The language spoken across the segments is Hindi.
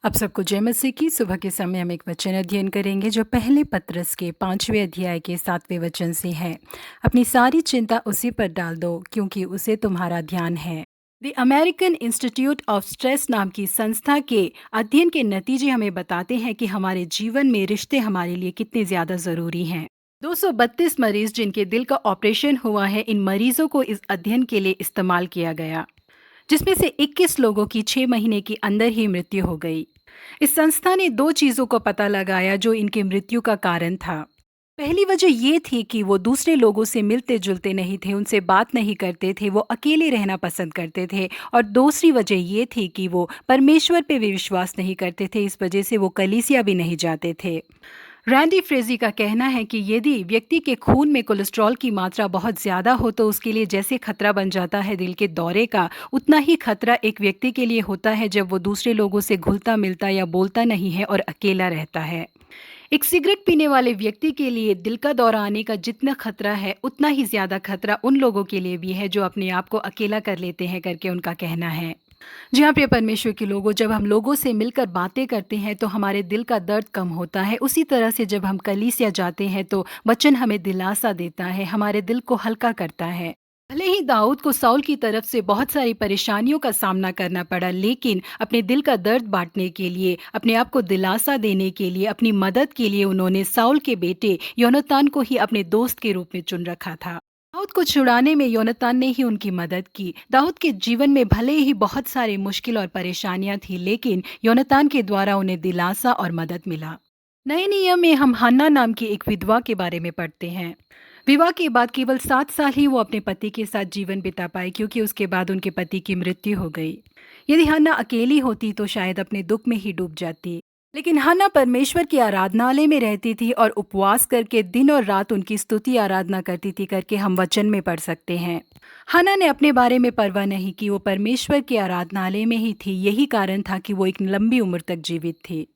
आप सबको जय मसीह की। सुबह के समय हम एक वचन अध्ययन करेंगे जो पहले पत्रस के 5वें अध्याय के 7वें वचन से है। अपनी सारी चिंता उसी पर डाल दो क्योंकि उसे तुम्हारा ध्यान है। The American institute of stress नाम की संस्था के अध्ययन के नतीजे हमें बताते हैं कि हमारे जीवन में रिश्ते हमारे लिए कितने ज़्यादा ज़रूरी हैं। 232 मरीज जिनके दिल का ऑपरेशन हुआ है, इन मरीजों को इस अध्ययन के लिए इस्तेमाल किया गया, जिसमें से 21 लोगों की 6 महीने के अंदर ही मृत्यु हो गई। इस संस्था ने दो चीजों को पता लगाया जो इनकी मृत्यु का कारण था। पहली वजह ये थी कि वो दूसरे लोगों से मिलते जुलते नहीं थे, उनसे बात नहीं करते थे, वो अकेले रहना पसंद करते थे। और दूसरी वजह ये थी कि वो परमेश्वर पे भी विश्वास नहीं करते थे, इस वजह से वो कलीसिया भी नहीं जाते थे। रैंडी फ्रेजी का कहना है कि यदि व्यक्ति के खून में कोलेस्ट्रॉल की मात्रा बहुत ज़्यादा हो तो उसके लिए जैसे खतरा बन जाता है दिल के दौरे का, उतना ही खतरा एक व्यक्ति के लिए होता है जब वो दूसरे लोगों से घुलता मिलता या बोलता नहीं है और अकेला रहता है। एक सिगरेट पीने वाले व्यक्ति के लिए दिल का दौरा आने का जितना खतरा है, उतना ही ज़्यादा खतरा उन लोगों के लिए भी है जो अपने आप को अकेला कर लेते हैं, करके उनका कहना है। जी हाँ, प्रिय परमेश्वर के लोगों, जब हम लोगों से मिलकर बातें करते हैं तो हमारे दिल का दर्द कम होता है। उसी तरह से जब हम कलीसिया जाते हैं तो वचन हमें दिलासा देता है, हमारे दिल को हल्का करता है। भले ही दाऊद को साउल की तरफ से बहुत सारी परेशानियों का सामना करना पड़ा, लेकिन अपने दिल का दर्द बांटने के लिए, अपने आप को दिलासा देने के लिए, अपनी मदद के लिए उन्होंने साउल के बेटे योनातान को ही अपने दोस्त के रूप में चुन रखा था। दाऊद को छुड़ाने में योनातान ने ही उनकी मदद की। दाऊद के जीवन में भले ही बहुत सारे मुश्किल और परेशानियां थी, लेकिन योनातान के द्वारा उन्हें दिलासा और मदद मिला। नए नियम में हम हन्ना नाम की एक विधवा के बारे में पढ़ते हैं। विवाह के बाद केवल 7 साल ही वो अपने पति के साथ जीवन बिता पाई, क्योंकि उसके बाद उनके पति की मृत्यु हो गई। यदि हन्ना अकेली होती तो शायद अपने दुख में ही डूब जाती, लेकिन हन्ना परमेश्वर की आराधनालय में रहती थी और उपवास करके दिन और रात उनकी स्तुति आराधना करती थी, करके हम वचन में पढ़ सकते हैं। हन्ना ने अपने बारे में परवाह नहीं की, वो परमेश्वर के आराधनालय में ही थी। यही कारण था कि वो एक लंबी उम्र तक जीवित थी।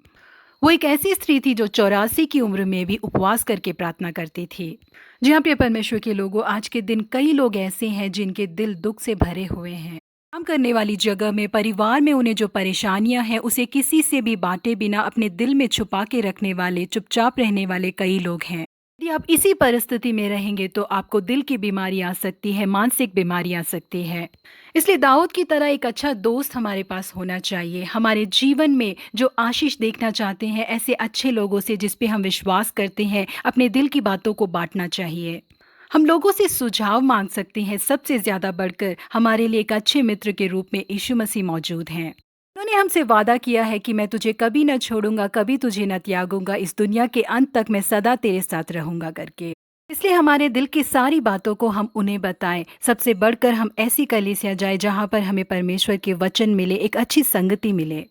वो एक ऐसी स्त्री थी जो 84 की उम्र में भी उपवास करके प्रार्थना करती थी। जी हाँ, प्रिय परमेश्वर के लोगों, आज के दिन कई लोग ऐसे हैं जिनके दिल दुख से भरे हुए हैं। काम करने वाली जगह में, परिवार में उन्हें जो परेशानियां हैं उसे किसी से भी बांटे बिना अपने दिल में छुपा के रखने वाले, चुपचाप रहने वाले कई लोग हैं। यदि आप इसी परिस्थिति में रहेंगे तो आपको दिल की बीमारी आ सकती है, मानसिक बीमारी आ सकती है। इसलिए दाऊद की तरह एक अच्छा दोस्त हमारे पास होना चाहिए। हमारे जीवन में जो आशीष देखना चाहते हैं, ऐसे अच्छे लोगों से जिस पे हम विश्वास करते हैं, अपने दिल की बातों को बांटना चाहिए। हम लोगों से सुझाव मांग सकते हैं। सबसे ज्यादा बढ़कर हमारे लिए एक अच्छे मित्र के रूप में यीशु मसीह मौजूद हैं। उन्होंने हमसे वादा किया है कि मैं तुझे कभी न छोड़ूंगा, कभी तुझे न त्यागूंगा, इस दुनिया के अंत तक मैं सदा तेरे साथ रहूंगा, करके। इसलिए हमारे दिल की सारी बातों को हम उन्हें बताएं। सबसे बढ़कर हम ऐसी कलीसिया जाए जहां पर हमें परमेश्वर के वचन मिले, एक अच्छी संगति मिले।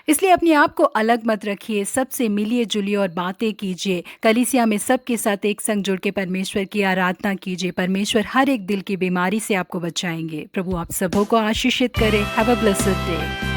इसलिए अपने आप को अलग मत रखिए, सबसे मिलिए जुलिए और बातें कीजिए। कलीसिया में सबके साथ एक संग जुड़ के परमेश्वर की आराधना कीजिए। परमेश्वर हर एक दिल की बीमारी से आपको बचाएंगे। प्रभु आप सबों को आशीषित करे। Have a blessed day.